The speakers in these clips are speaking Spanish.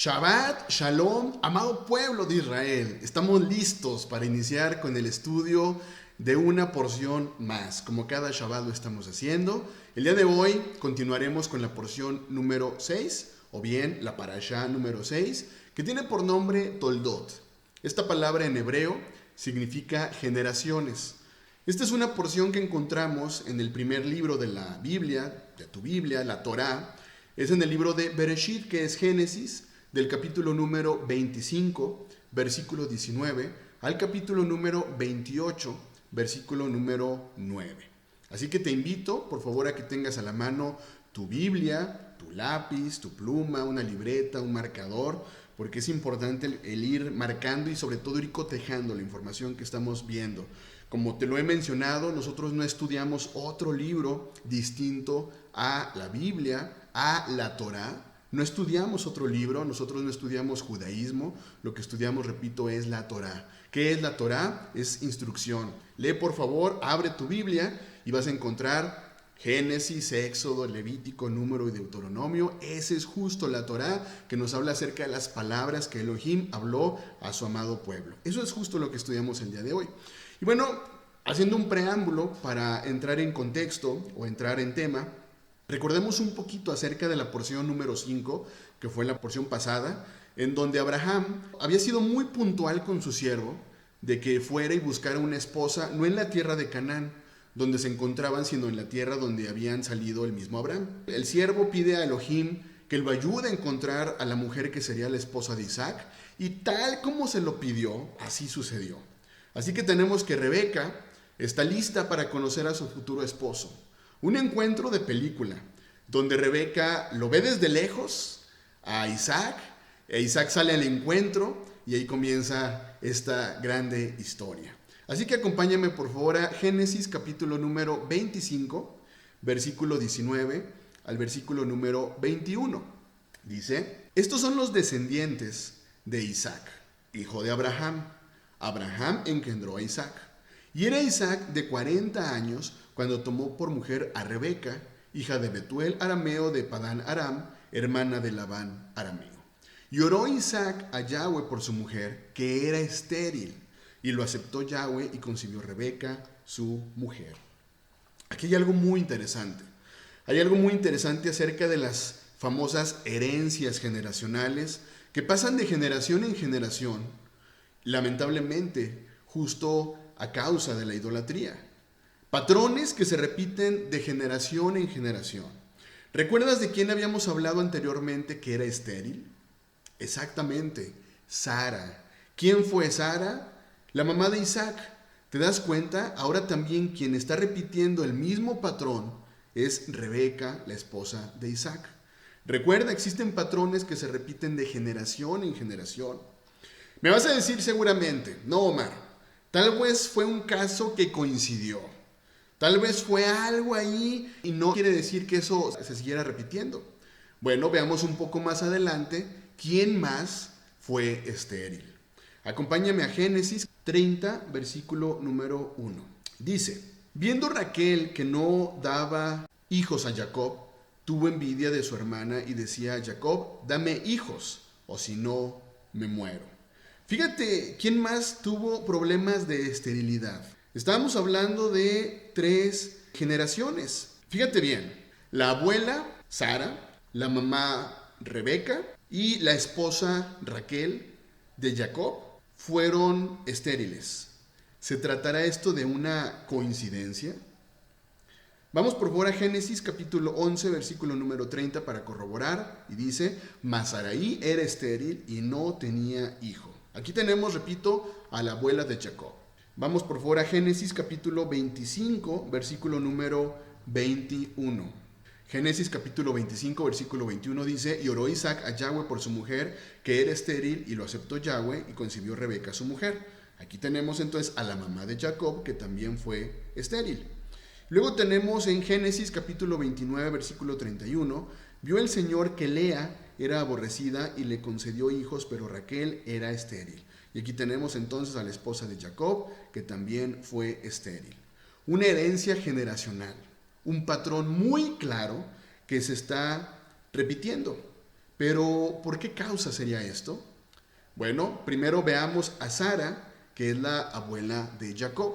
Shabbat, Shalom, amado pueblo de Israel. Estamos listos para iniciar con el estudio de una porción más, como cada Shabbat lo estamos haciendo. El día de hoy continuaremos con la porción número 6, o bien la parashá número 6, que tiene por nombre Toldot. Esta palabra en hebreo significa generaciones. Esta es una porción que encontramos en el primer libro de la Biblia, de tu Biblia, la Torá. Es en el libro de Bereshit, que es Génesis, del capítulo número 25, versículo 19, al capítulo número 28, versículo número 9. Así que te invito, por favor, a que tengas a la mano tu Biblia, tu lápiz, tu pluma, una libreta, un marcador, porque es importante el ir marcando y sobre todo ir cotejando la información que estamos viendo. Como te lo he mencionado, nosotros no estudiamos otro libro distinto a la Biblia, a la Torá. No estudiamos otro libro, nosotros no estudiamos judaísmo, lo que estudiamos, repito, es la Torá. ¿Qué es la Torá? Es instrucción. Lee, por favor, abre tu Biblia y vas a encontrar Génesis, Éxodo, Levítico, Número y Deuteronomio. Esa es justo la Torá que nos habla acerca de las palabras que Elohim habló a su amado pueblo. Eso es justo lo que estudiamos el día de hoy. Y bueno, haciendo un preámbulo para entrar en contexto o entrar en tema, recordemos un poquito acerca de la porción número 5, que fue la porción pasada, en donde Abraham había sido muy puntual con su siervo de que fuera y buscara una esposa, no en la tierra de Canaán, donde se encontraban, sino en la tierra donde habían salido el mismo Abraham. El siervo pide a Elohim que lo ayude a encontrar a la mujer que sería la esposa de Isaac, y tal como se lo pidió, así sucedió. Así que tenemos que Rebeca está lista para conocer a su futuro esposo. Un encuentro de película, donde Rebeca lo ve desde lejos a Isaac, e Isaac sale al encuentro y ahí comienza esta grande historia. Así que acompáñame por favor a Génesis capítulo número 25, versículo 19 al versículo número 21. Dice: estos son los descendientes de Isaac, hijo de Abraham. Abraham engendró a Isaac. Y era Isaac de 40 años cuando tomó por mujer a Rebeca, hija de Betuel arameo de Padán Aram, hermana de Labán arameo. Y oró Isaac a Yahweh por su mujer, que era estéril, y lo aceptó Yahweh y concibió Rebeca, su mujer. Aquí hay algo muy interesante. Hay algo muy interesante acerca de las famosas herencias generacionales que pasan de generación en generación, lamentablemente, justo a causa de la idolatría. Patrones que se repiten de generación en generación. ¿Recuerdas de quién habíamos hablado anteriormente que era estéril? Exactamente, Sara. ¿Quién fue Sara? La mamá de Isaac. ¿Te das cuenta? Ahora también quien está repitiendo el mismo patrón es Rebeca, la esposa de Isaac. Recuerda, existen patrones que se repiten de generación en generación. Me vas a decir seguramente, no, Omar, tal vez fue un caso que coincidió. Tal vez fue algo ahí y no quiere decir que eso se siguiera repitiendo. Bueno, veamos un poco más adelante quién más fue estéril. Acompáñame a Génesis 30, versículo número 1. Dice: viendo Raquel que no daba hijos a Jacob, tuvo envidia de su hermana y decía a Jacob: dame hijos, o si no, me muero. Fíjate, ¿quién más tuvo problemas de esterilidad? Estábamos hablando de 3 generaciones. Fíjate bien, la abuela Sara, la mamá Rebeca y la esposa Raquel de Jacob fueron estériles. ¿Se tratará esto de una coincidencia? Vamos por favor a Génesis capítulo 11, versículo número 30 para corroborar. Y dice: mas Sarai era estéril y no tenía hijo. Aquí tenemos, repito, a la abuela de Jacob. Vamos por favor a Génesis capítulo 25, versículo número 21. Génesis capítulo 25, versículo 21 dice: y oró Isaac a Yahweh por su mujer, que era estéril, y lo aceptó Yahweh, y concibió Rebeca su mujer. Aquí tenemos entonces a la mamá de Jacob, que también fue estéril. Luego tenemos en Génesis capítulo 29, versículo 31, vio el Señor que Lea era aborrecida y le concedió hijos, pero Raquel era estéril. Y aquí tenemos entonces a la esposa de Jacob, que también fue estéril. Una herencia generacional, un patrón muy claro que se está repitiendo. Pero, ¿por qué causa sería esto? Bueno, primero veamos a Sara, que es la abuela de Jacob.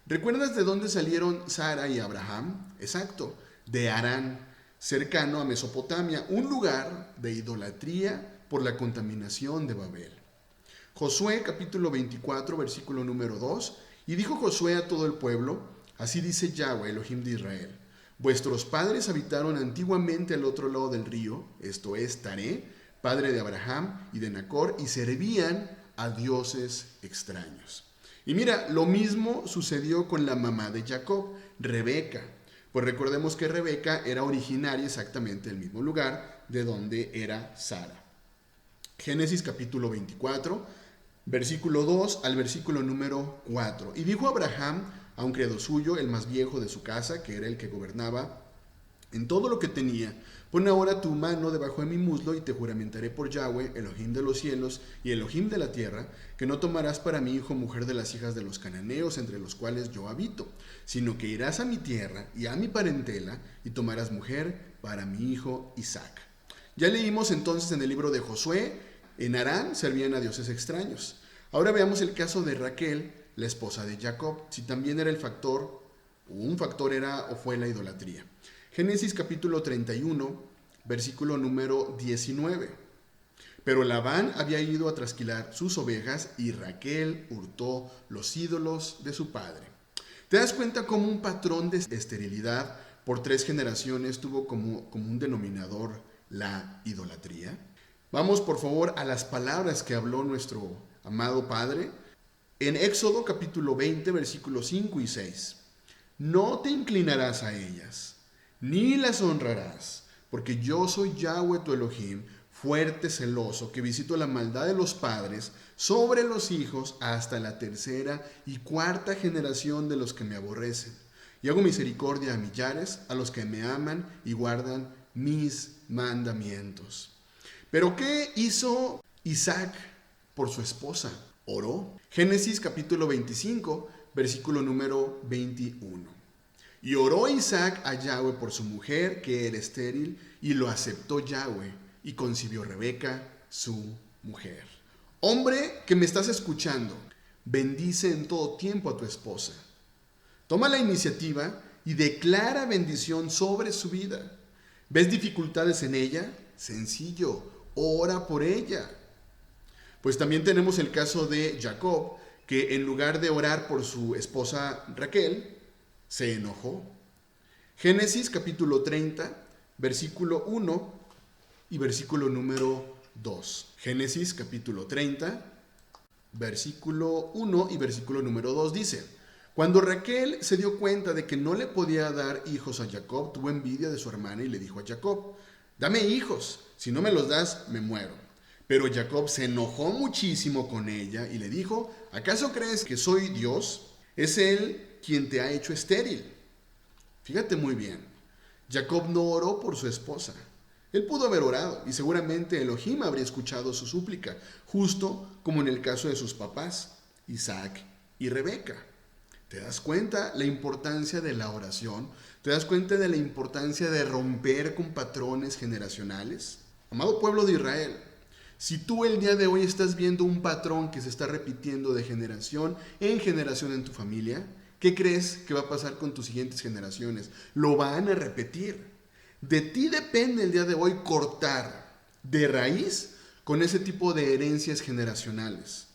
¿Recuerdas de dónde salieron Sara y Abraham? Exacto, de Harán, cercano a Mesopotamia, un lugar de idolatría por la contaminación de Babel. Josué capítulo 24, versículo número 2. Y dijo Josué a todo el pueblo: así dice Yahweh, Elohim de Israel: vuestros padres habitaron antiguamente al otro lado del río, esto es Taré, padre de Abraham y de Nacor, y servían a dioses extraños. Y mira, lo mismo sucedió con la mamá de Jacob, Rebeca. Pues recordemos que Rebeca era originaria exactamente del mismo lugar de donde era Sara. Génesis capítulo 24, versículo 2 al versículo número 4. Y dijo Abraham a un criado suyo, el más viejo de su casa, que era el que gobernaba en todo lo que tenía: pon ahora tu mano debajo de mi muslo y te juramentaré por Yahweh, Elohim de los cielos y Elohim de la tierra, que no tomarás para mi hijo mujer de las hijas de los cananeos entre los cuales yo habito, sino que irás a mi tierra y a mi parentela y tomarás mujer para mi hijo Isaac. Ya leímos entonces en el libro de Josué, en Harán servían a dioses extraños. Ahora veamos el caso de Raquel, la esposa de Jacob, si también era un factor era o fue la idolatría. Génesis capítulo 31, versículo número 19. Pero Labán había ido a trasquilar sus ovejas y Raquel hurtó los ídolos de su padre. ¿Te das cuenta cómo un patrón de esterilidad por 3 generaciones tuvo como un denominador la idolatría? Vamos por favor a las palabras que habló nuestro amado Padre en Éxodo capítulo 20, versículos 5 y 6. No te inclinarás a ellas, ni las honrarás, porque yo soy Yahweh tu Elohim, fuerte, celoso, que visito la maldad de los padres sobre los hijos hasta la 3ª y 4ª generación de los que me aborrecen. Y hago misericordia a millares, a los que me aman y guardan mis mandamientos. Pero ¿qué hizo Isaac por su esposa? Oró. Génesis capítulo 25, versículo número 21. Y oró Isaac a Yahweh por su mujer, que era estéril, y lo aceptó Yahweh, y concibió Rebeca, su mujer. Hombre que me estás escuchando, bendice en todo tiempo a tu esposa. Toma la iniciativa y declara bendición sobre su vida. ¿Ves dificultades en ella? Sencillo, ora por ella. Pues también tenemos el caso de Jacob, que en lugar de orar por su esposa Raquel, se enojó. Génesis capítulo 30, versículo 1 y versículo número 2. Génesis capítulo 30, versículo 1 y versículo número 2 dice: cuando Raquel se dio cuenta de que no le podía dar hijos a Jacob, tuvo envidia de su hermana y le dijo a Jacob: dame hijos, si no me los das, me muero. Pero Jacob se enojó muchísimo con ella y le dijo: ¿acaso crees que soy Dios? Es él quien te ha hecho estéril. Fíjate muy bien, Jacob no oró por su esposa. Él pudo haber orado y seguramente Elohim habría escuchado su súplica, justo como en el caso de sus papás, Isaac y Rebeca. ¿Te das cuenta la importancia de la oración? ¿Te das cuenta de la importancia de romper con patrones generacionales? Amado pueblo de Israel, si tú el día de hoy estás viendo un patrón que se está repitiendo de generación en tu familia, ¿qué crees que va a pasar con tus siguientes generaciones? Lo van a repetir. De ti depende el día de hoy cortar de raíz con ese tipo de herencias generacionales.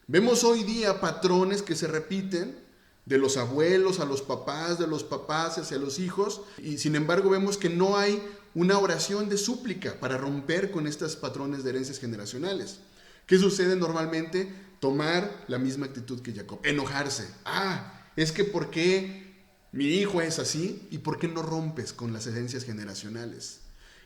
Vemos hoy día patrones que se repiten de los abuelos a los papás, de los papás hacia los hijos, y sin embargo vemos que no hay una oración de súplica para romper con estos patrones de herencias generacionales. ¿Qué sucede normalmente? Tomar la misma actitud que Jacob, enojarse. Es que ¿por qué mi hijo es así? ¿Y por qué no rompes con las herencias generacionales?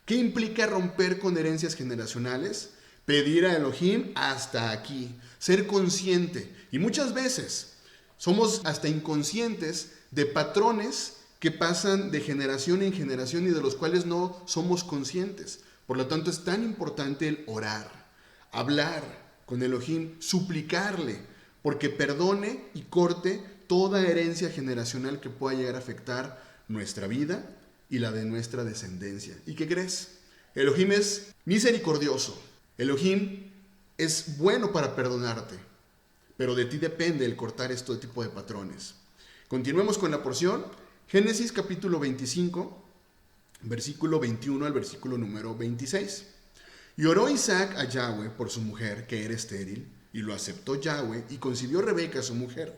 ¿Qué implica romper con herencias generacionales? Pedir a Elohim hasta aquí, ser consciente. Y muchas veces somos hasta inconscientes de patrones que pasan de generación en generación y de los cuales no somos conscientes. Por lo tanto, es tan importante el orar, hablar con Elohim, suplicarle, porque perdone y corte toda herencia generacional que pueda llegar a afectar nuestra vida y la de nuestra descendencia. ¿Y qué crees? Elohim es misericordioso. Elohim es bueno para perdonarte, pero de ti depende el cortar este tipo de patrones. Continuemos con la porción. Génesis capítulo 25, versículo 21 al versículo número 26. Y oró Isaac a Yahweh por su mujer, que era estéril, y lo aceptó Yahweh, y concibió Rebeca su mujer.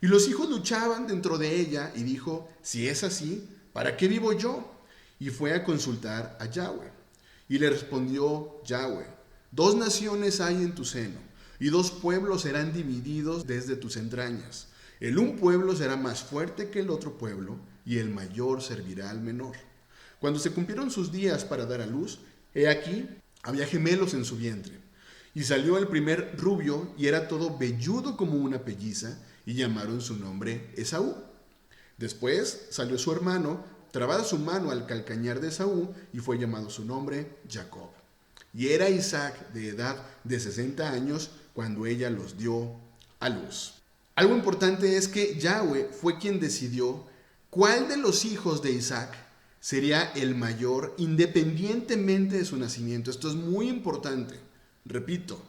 Y los hijos luchaban dentro de ella, y dijo, si es así, ¿para qué vivo yo? Y fue a consultar a Yahweh. Y le respondió Yahweh, 2 naciones hay en tu seno, y 2 pueblos serán divididos desde tus entrañas. El un pueblo será más fuerte que el otro pueblo, y el mayor servirá al menor. Cuando se cumplieron sus días para dar a luz, he aquí, había gemelos en su vientre. Y salió el primer rubio, y era todo velludo como una pelliza, y llamaron su nombre Esaú. Después salió su hermano, trabada su mano al calcañar de Esaú, y fue llamado su nombre Jacob. Y era Isaac de edad de 60 años cuando ella los dio a luz. Algo importante es que Yahweh fue quien decidió cuál de los hijos de Isaac sería el mayor independientemente de su nacimiento. Esto es muy importante. Repito,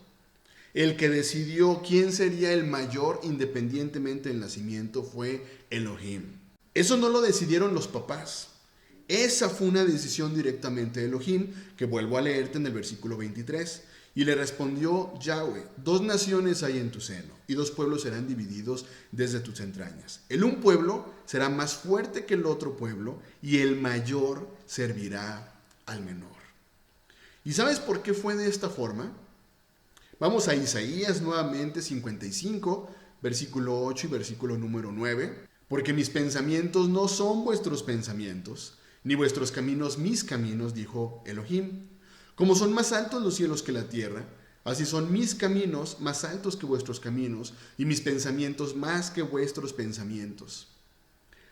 el que decidió quién sería el mayor independientemente del nacimiento fue Elohim. Eso no lo decidieron los papás. Esa fue una decisión directamente de Elohim, que vuelvo a leerte en el versículo 23. Y le respondió Yahweh, 2 naciones hay en tu seno, y 2 pueblos serán divididos desde tus entrañas. El un pueblo será más fuerte que el otro pueblo, y el mayor servirá al menor. ¿Y sabes por qué fue de esta forma? Vamos a Isaías nuevamente 55, versículo 8 y versículo número 9. Porque mis pensamientos no son vuestros pensamientos, ni vuestros caminos mis caminos, dijo Elohim. Como son más altos los cielos que la tierra, así son mis caminos más altos que vuestros caminos, y mis pensamientos más que vuestros pensamientos.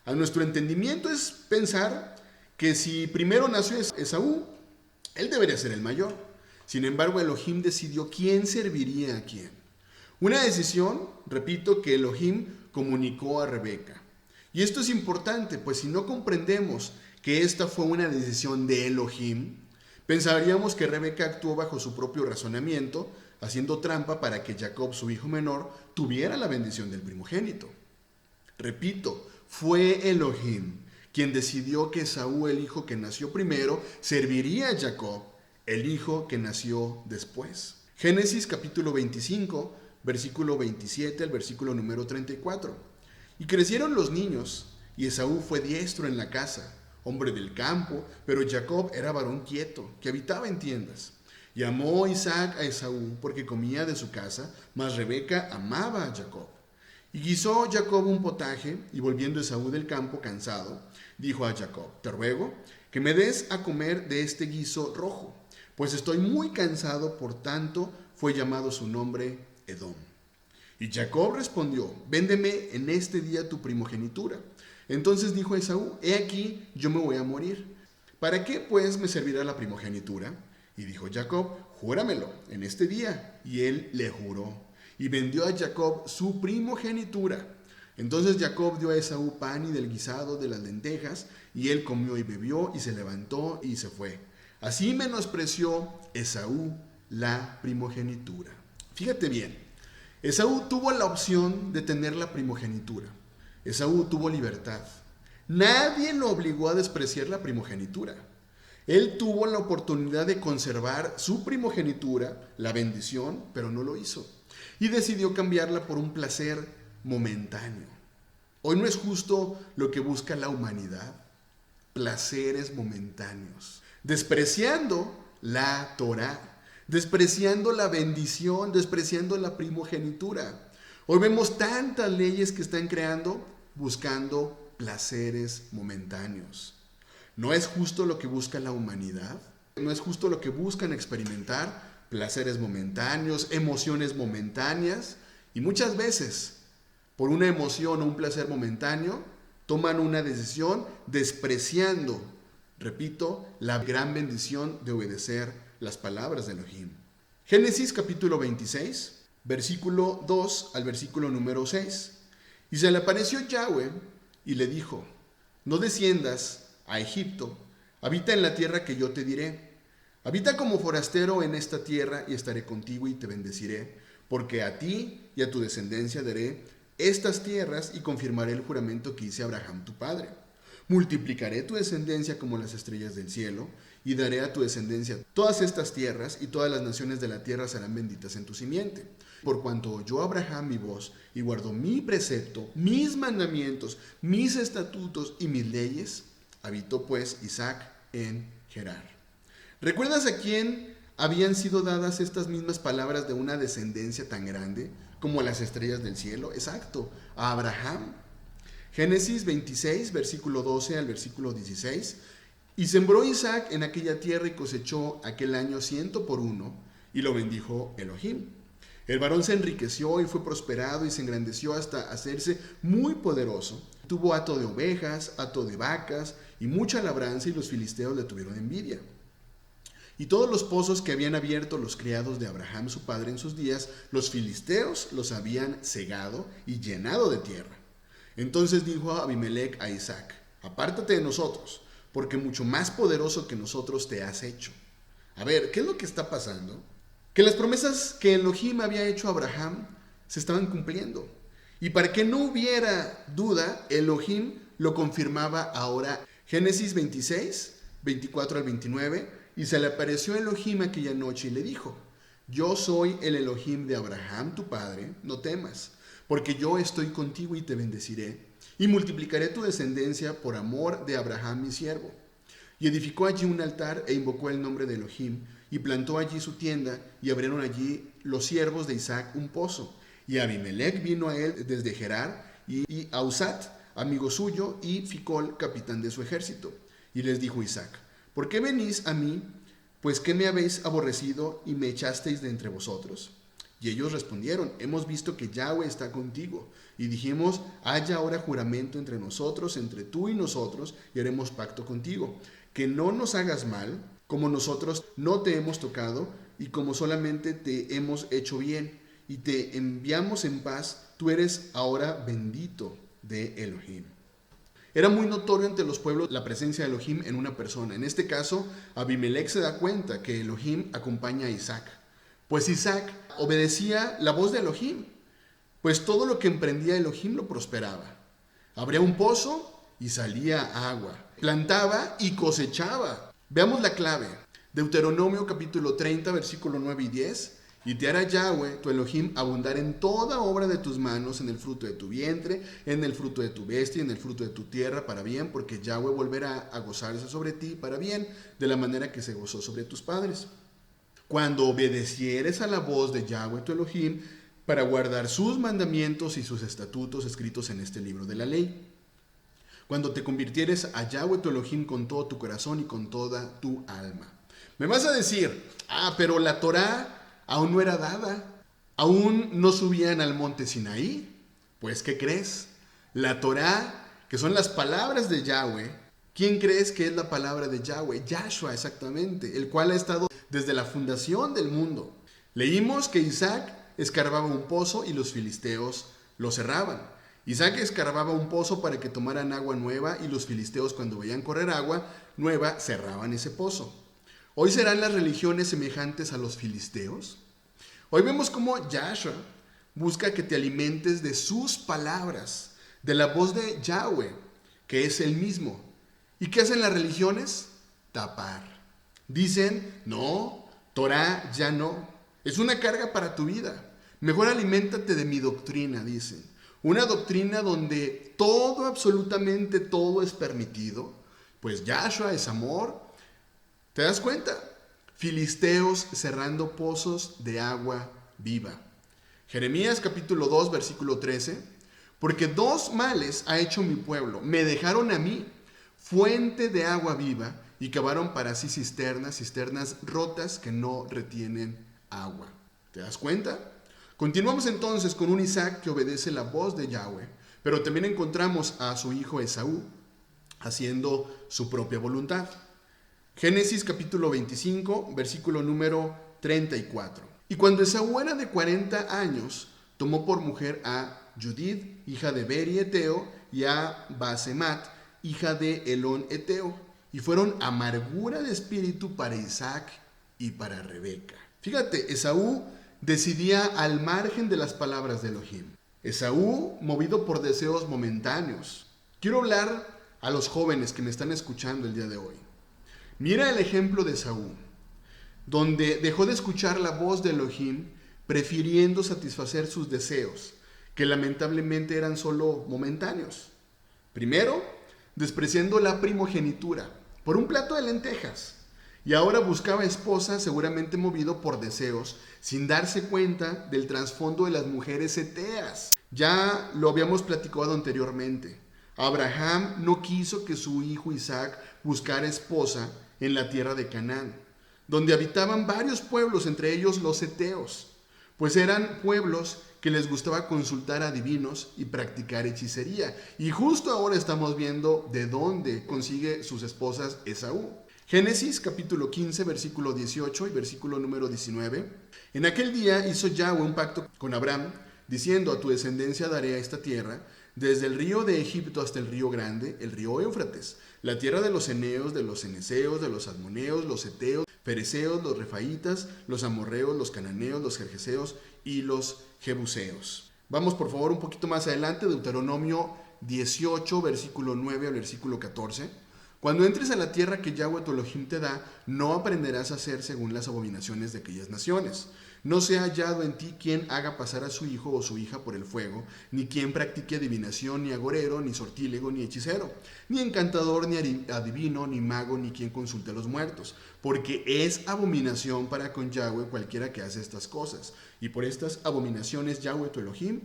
A nuestro entendimiento es pensar que si primero nació Esaú, él debería ser el mayor. Sin embargo, Elohim decidió quién serviría a quién. Una decisión, repito, que Elohim comunicó a Rebeca. Y esto es importante, pues si no comprendemos que esta fue una decisión de Elohim, pensaríamos que Rebeca actuó bajo su propio razonamiento, haciendo trampa para que Jacob, su hijo menor, tuviera la bendición del primogénito. Repito, fue Elohim quien decidió que Esaú, el hijo que nació primero, serviría a Jacob, el hijo que nació después. Génesis capítulo 25, versículo 27 al versículo número 34. Y crecieron los niños, y Esaú fue diestro en la casa, hombre del campo, pero Jacob era varón quieto, que habitaba en tiendas. Y amó Isaac a Esaú porque comía de su casa, mas Rebeca amaba a Jacob. Y guisó Jacob un potaje, y volviendo Esaú del campo cansado, dijo a Jacob, te ruego que me des a comer de este guiso rojo, pues estoy muy cansado, por tanto fue llamado su nombre Edom. Y Jacob respondió, véndeme en este día tu primogenitura. Entonces dijo Esaú, he aquí, yo me voy a morir. ¿Para qué pues me servirá la primogenitura? Y dijo Jacob, júramelo en este día. Y él le juró. Y vendió a Jacob su primogenitura. Entonces Jacob dio a Esaú pan y del guisado de las lentejas, y él comió y bebió, y se levantó y se fue. Así menospreció Esaú la primogenitura. Fíjate bien, Esaú tuvo la opción de tener la primogenitura. Esaú tuvo libertad. Nadie lo obligó a despreciar la primogenitura. Él tuvo la oportunidad de conservar su primogenitura, la bendición, pero no lo hizo. Y decidió cambiarla por un placer momentáneo. Hoy no es justo lo que busca la humanidad. Placeres momentáneos. Despreciando la Torá, despreciando la bendición, despreciando la primogenitura. Hoy vemos tantas leyes que están creando buscando placeres momentáneos. ¿No es justo lo que busca la humanidad? ¿No es justo lo que buscan experimentar? Placeres momentáneos, emociones momentáneas. Y muchas veces, por una emoción o un placer momentáneo, toman una decisión despreciando, repito, la gran bendición de obedecer las palabras de Elohim. Génesis capítulo 26, versículo 2 al versículo número 6. Y se le apareció Yahweh y le dijo, no desciendas a Egipto, habita en la tierra que yo te diré, Habita como forastero en esta tierra y estaré contigo y te bendeciré, porque a ti y a tu descendencia daré estas tierras y confirmaré el juramento que hice a Abraham tu padre. Multiplicaré tu descendencia como las estrellas del cielo y daré a tu descendencia todas estas tierras y todas las naciones de la tierra serán benditas en tu simiente. Por cuanto oyó Abraham mi voz y guardó mi precepto, mis mandamientos, mis estatutos y mis leyes, habitó pues Isaac en Gerar. ¿Recuerdas a quién habían sido dadas estas mismas palabras de una descendencia tan grande como las estrellas del cielo? Exacto, a Abraham. Génesis 26, versículo 12 al versículo 16. Y sembró Isaac en aquella tierra y cosechó aquel año 100 por 1, y lo bendijo Elohim. El varón se enriqueció y fue prosperado y se engrandeció hasta hacerse muy poderoso. Tuvo hato de ovejas, hato de vacas y mucha labranza, y los filisteos le tuvieron envidia. Y todos los pozos que habían abierto los criados de Abraham su padre en sus días, los filisteos los habían cegado y llenado de tierra. Entonces dijo Abimelec a Isaac: apártate de nosotros, porque mucho más poderoso que nosotros te has hecho. A ver, ¿qué es lo que está pasando? Que las promesas que Elohim había hecho a Abraham se estaban cumpliendo. Y para que no hubiera duda, Elohim lo confirmaba ahora. Génesis 26, 24 al 29. Y se le apareció Elohim aquella noche y le dijo: yo soy el Elohim de Abraham tu padre, no temas, porque yo estoy contigo y te bendeciré, y multiplicaré tu descendencia por amor de Abraham mi siervo. Y edificó allí un altar e invocó el nombre de Elohim, y plantó allí su tienda, y abrieron allí los siervos de Isaac un pozo. Y Abimelec vino a él desde Gerar, y Ausat, amigo suyo, y Ficol, capitán de su ejército. Y les dijo Isaac: ¿por qué venís a mí? Pues ¿qué me habéis aborrecido y me echasteis de entre vosotros? Y ellos respondieron: hemos visto que Yahweh está contigo. Y dijimos: haya ahora juramento entre nosotros, entre tú y nosotros, y haremos pacto contigo, que no nos hagas mal, como nosotros no te hemos tocado, y como solamente te hemos hecho bien, y te enviamos en paz, tú eres ahora bendito de Elohim. Era muy notorio entre los pueblos la presencia de Elohim en una persona. En este caso, Abimelec se da cuenta que Elohim acompaña a Isaac. Pues Isaac obedecía la voz de Elohim, pues todo lo que emprendía Elohim lo prosperaba. Abría un pozo y salía agua. Plantaba y cosechaba. Veamos la clave. Deuteronomio capítulo 30, versículo 9 y 10. Y te hará Yahweh, tu Elohim, abundar en toda obra de tus manos, en el fruto de tu vientre, en el fruto de tu bestia, en el fruto de tu tierra, para bien, porque Yahweh volverá a gozarse sobre ti para bien, de la manera que se gozó sobre tus padres. Cuando obedecieres a la voz de Yahweh, tu Elohim, para guardar sus mandamientos y sus estatutos escritos en este libro de la ley. Cuando te convirtieres a Yahweh, tu Elohim, con todo tu corazón y con toda tu alma. Me vas a decir: pero la Torá aún no era dada, aún no subían al monte Sinaí. Pues, ¿qué crees? La Torá, que son las palabras de Yahweh. ¿Quién crees que es la palabra de Yahweh? Yahshua, exactamente, el cual ha estado desde la fundación del mundo. Leímos que Isaac escarbaba un pozo y los filisteos lo cerraban. Isaac escarbaba un pozo para que tomaran agua nueva, y los filisteos, cuando veían correr agua nueva, cerraban ese pozo. ¿Hoy serán las religiones semejantes a los filisteos? Hoy vemos cómo Yahshua busca que te alimentes de sus palabras, de la voz de Yahweh, que es el mismo. ¿Y qué hacen las religiones? Tapar. Dicen: no, Torah ya no. Es una carga para tu vida. Mejor aliméntate de mi doctrina, dicen. Una doctrina donde todo, absolutamente todo es permitido. Pues Yahshua es amor. ¿Te das cuenta? Filisteos cerrando pozos de agua viva. Jeremías capítulo 2, versículo 13. Porque dos males ha hecho mi pueblo. Me dejaron a mí fuente de agua viva, y cavaron para sí cisternas rotas que no retienen agua. ¿Te das cuenta? Continuamos entonces con un Isaac que obedece la voz de Yahweh, pero también encontramos a su hijo Esaú haciendo su propia voluntad. Génesis capítulo 25, versículo número 34. Y cuando Esaú era de 40 años, tomó por mujer a Judith, hija de Beri Eteo, y a Basemat, hija de Elón Eteo, y fueron amargura de espíritu para Isaac y para Rebeca. Fíjate, Esaú decidía al margen de las palabras de Elohim. Esaú, movido por deseos momentáneos. Quiero hablar a los jóvenes que me están escuchando el día de hoy. Mira el ejemplo de Esaú, donde dejó de escuchar la voz de Elohim, prefiriendo satisfacer sus deseos, que lamentablemente eran solo momentáneos. Primero, despreciando la primogenitura por un plato de lentejas. Y ahora buscaba esposa seguramente movido por deseos, sin darse cuenta del trasfondo de las mujeres heteas. Ya lo habíamos platicado anteriormente. Abraham no quiso que su hijo Isaac buscara esposa en la tierra de Canaán, donde habitaban varios pueblos, entre ellos los heteos, pues eran pueblos que les gustaba consultar a divinos y practicar hechicería. Y justo ahora estamos viendo de dónde consigue sus esposas Esaú. Génesis capítulo 15, versículo 18 y versículo número 19. En aquel día hizo Yahweh un pacto con Abraham, diciendo: a tu descendencia daré a esta tierra, desde el río de Egipto hasta el río grande, el río Éufrates, la tierra de los eneos, de los ceneseos, de los admoneos, los heteos, fereceos, los refaitas, los amorreos, los cananeos, los gergeseos y los jebuseos. Vamos por favor un poquito más adelante, Deuteronomio 18, versículo 9 al versículo 14. Cuando entres a la tierra que Yahweh tu Elohim te da, no aprenderás a hacer según las abominaciones de aquellas naciones. No sea hallado en ti quien haga pasar a su hijo o su hija por el fuego, ni quien practique adivinación, ni agorero, ni sortílego, ni hechicero, ni encantador, ni adivino, ni mago, ni quien consulte a los muertos, porque es abominación para con Yahweh cualquiera que hace estas cosas. Y por estas abominaciones Yahweh tu Elohim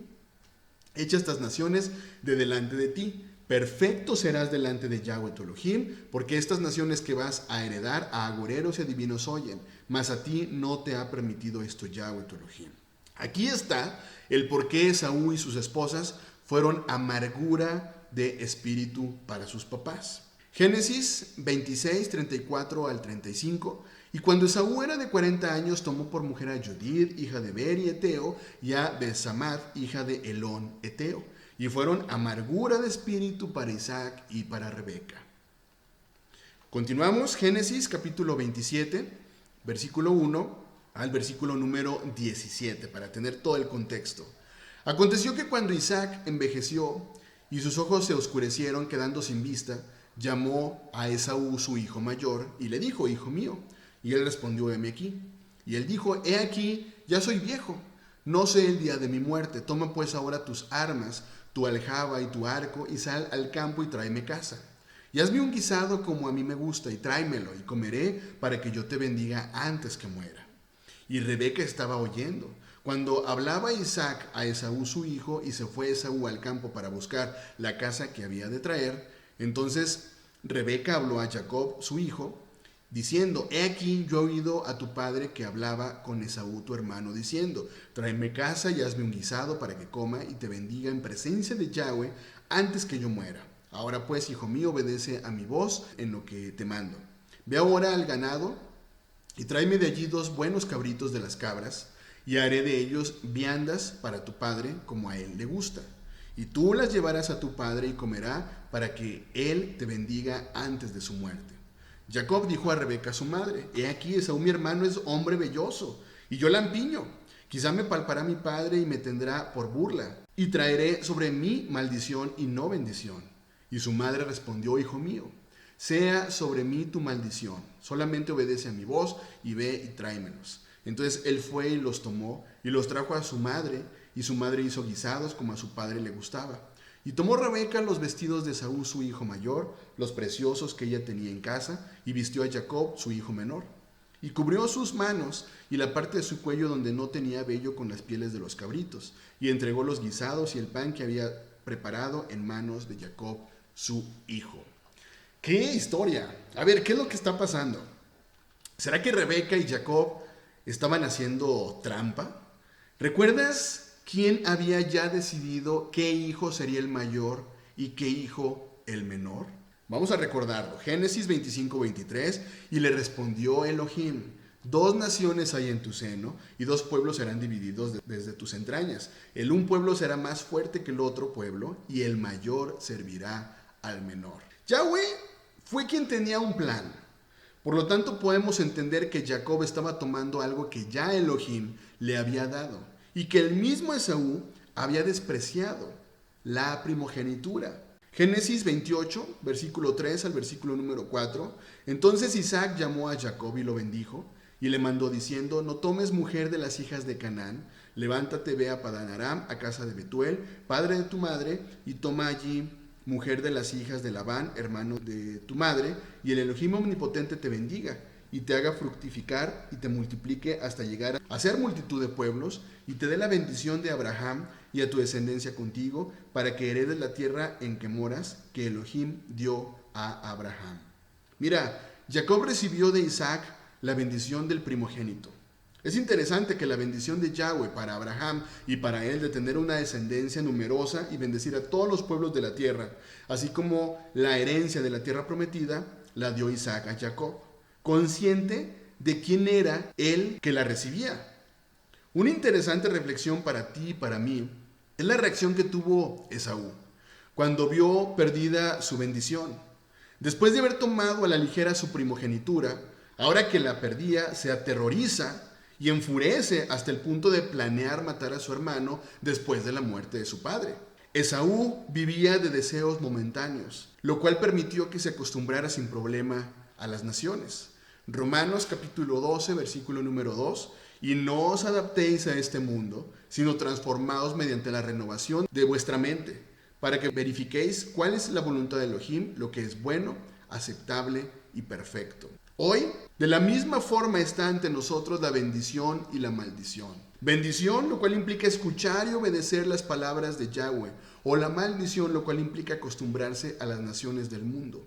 echa estas naciones de delante de ti. Perfecto serás delante de Yahweh tu Elohim, porque estas naciones que vas a heredar a agoreros y adivinos oyen, mas a ti no te ha permitido esto Yahweh tu Elohim. Aquí está el por qué Esaú y sus esposas fueron amargura de espíritu para sus papás. Génesis 26, 34 al 35. Y cuando Esaú era de 40 años, tomó por mujer a Judith, hija de Beri Eteo, y a Besamath, hija de Elón Eteo. Y fueron amargura de espíritu para Isaac y para Rebeca. Continuamos, Génesis capítulo 27, versículo 1 al versículo número 17, para tener todo el contexto. Aconteció que cuando Isaac envejeció y sus ojos se oscurecieron, quedando sin vista, llamó a Esaú su hijo mayor y le dijo: hijo mío. Y él respondió: heme aquí. Y él dijo: he aquí, ya soy viejo, no sé el día de mi muerte. Toma pues ahora tus armas, tu aljaba y tu arco, y sal al campo y tráeme caza. Y hazme un guisado como a mí me gusta, y tráemelo, y comeré, para que yo te bendiga antes que muera. Y Rebeca estaba oyendo, cuando hablaba Isaac a Esaú su hijo, y se fue Esaú al campo para buscar la caza que había de traer. Entonces Rebeca habló a Jacob su hijo, diciendo: he aquí, yo he oído a tu padre que hablaba con Esaú tu hermano, diciendo: tráeme caza y hazme un guisado para que coma y te bendiga en presencia de Yahweh antes que yo muera. Ahora pues, hijo mío, obedece a mi voz en lo que te mando. Ve ahora al ganado y tráeme de allí 2 buenos cabritos de las cabras, y haré de ellos viandas para tu padre como a él le gusta. Y tú las llevarás a tu padre y comerá, para que él te bendiga antes de su muerte. Jacob dijo a Rebeca su madre: he aquí, Esaú mi hermano es hombre velloso, y yo lampiño. Quizá me palpará mi padre y me tendrá por burla, y traeré sobre mí maldición y no bendición. Y su madre respondió: hijo mío, sea sobre mí tu maldición, solamente obedece a mi voz y ve y tráemelos. Entonces él fue y los tomó y los trajo a su madre, y su madre hizo guisados como a su padre le gustaba. Y tomó Rebeca los vestidos de Esaú su hijo mayor, los preciosos que ella tenía en casa, y vistió a Jacob su hijo menor. Y cubrió sus manos y la parte de su cuello donde no tenía vello con las pieles de los cabritos, y entregó los guisados y el pan que había preparado en manos de Jacob su hijo. ¡Qué historia! A ver, ¿qué es lo que está pasando? ¿Será que Rebeca y Jacob estaban haciendo trampa? ¿Recuerdas quién había ya decidido qué hijo sería el mayor y qué hijo el menor? Vamos a recordarlo. Génesis 25:23. Y le respondió Elohim: 2 naciones hay en tu seno, y 2 pueblos serán divididos desde tus entrañas. El un pueblo será más fuerte que el otro pueblo, y el mayor servirá al menor. Yahweh fue quien tenía un plan. Por lo tanto, podemos entender que Jacob estaba tomando algo que ya Elohim le había dado y que el mismo Esaú había despreciado, la primogenitura. Génesis 28, versículo 3 al versículo número 4. Entonces Isaac llamó a Jacob y lo bendijo y le mandó diciendo: no tomes mujer de las hijas de Canaán, levántate, ve a Padán Aram, a casa de Betuel, padre de tu madre, y toma allí mujer de las hijas de Labán, hermano de tu madre, y el Elohim omnipotente te bendiga, y te haga fructificar, y te multiplique hasta llegar a ser multitud de pueblos, y te dé la bendición de Abraham y a tu descendencia contigo, para que heredes la tierra en que moras, que Elohim dio a Abraham. Mira, Jacob recibió de Isaac la bendición del primogénito. Es interesante que la bendición de Yahweh para Abraham y para él de tener una descendencia numerosa y bendecir a todos los pueblos de la tierra, así como la herencia de la tierra prometida, la dio Isaac a Jacob, consciente de quién era él que la recibía. Una interesante reflexión para ti y para mí es la reacción que tuvo Esaú cuando vio perdida su bendición. Después de haber tomado a la ligera su primogenitura, ahora que la perdía, se aterroriza y enfurece hasta el punto de planear matar a su hermano después de la muerte de su padre. Esaú vivía de deseos momentáneos, lo cual permitió que se acostumbrara sin problema a las naciones. Romanos capítulo 12, versículo número 2, y no os adaptéis a este mundo, sino transformaos mediante la renovación de vuestra mente, para que verifiquéis cuál es la voluntad de Elohim, lo que es bueno, aceptable y perfecto. Hoy, de la misma forma está ante nosotros la bendición y la maldición. Bendición, lo cual implica escuchar y obedecer las palabras de Yahweh, o la maldición, lo cual implica acostumbrarse a las naciones del mundo.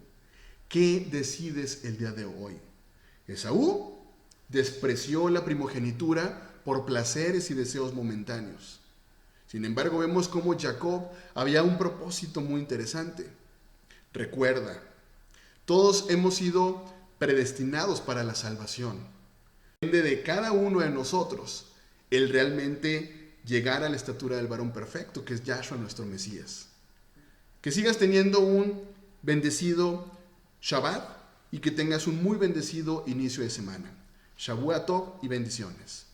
¿Qué decides el día de hoy? Esaú despreció la primogenitura por placeres y deseos momentáneos. Sin embargo, vemos cómo Jacob había un propósito muy interesante. Recuerda, todos hemos sido predestinados para la salvación. Depende de cada uno de nosotros el realmente llegar a la estatura del varón perfecto, que es Yahshua nuestro Mesías. Que sigas teniendo un bendecido Shabbat y que tengas un muy bendecido inicio de semana. Shavua Tov y bendiciones.